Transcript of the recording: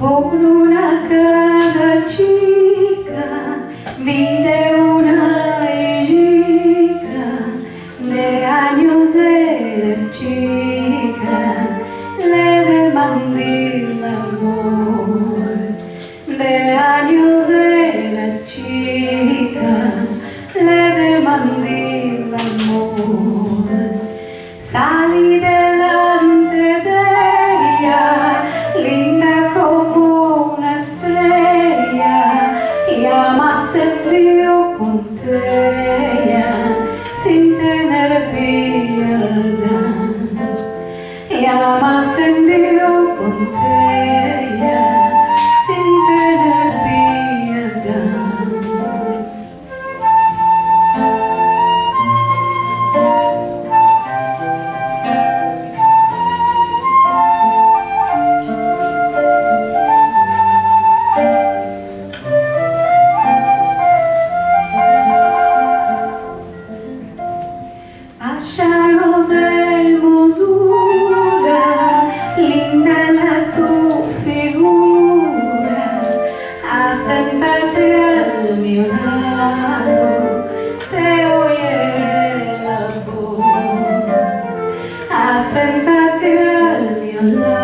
Por una casa chica vive una hijita, de años era chica, le demandé el amor. De años era chica, le demandé el amor. Salí delante de ella, linda como una estrella, y jamás se frío contra ella, sin tener piedad. Y jamás se frío contra ella, sin tener piedad. Allá de hermosura, linda la tu figura, aséntate a mi lado, te oiré la voz. Aséntate a mi lado.